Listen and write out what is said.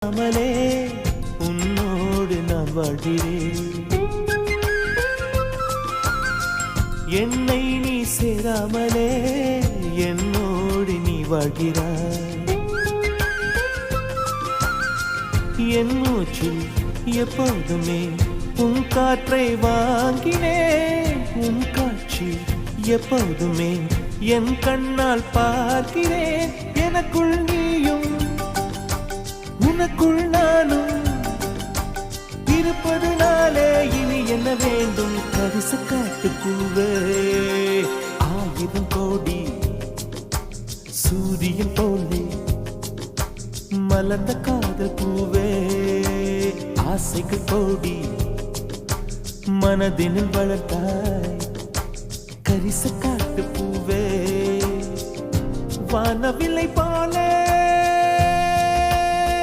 அமலே உன்னோடு நான் வாழ்கிறேன். என்னை நீ சேராமலே என்னோடு நீ வாழ்கிறாய். என் மூச்சில் எப்போதுமே உன் காற்றை வாங்கினேன். உன் காட்சி எப்போதுமே என் கண்ணால் பார்க்கிறேன். எனக்குள் நீயும் உனக்குள் நானும் இருப்பதுனாலே இனி என்ன வேண்டும்? கரிச காட்டு பூவே, 1000 கோடி சூரியன் போலே மலர்ந்த காதல் பூவே, ஆசைகள் கோடி மனதினில் வளர்த்தாய். கரிச காட்டு பூவே, வானவில்லை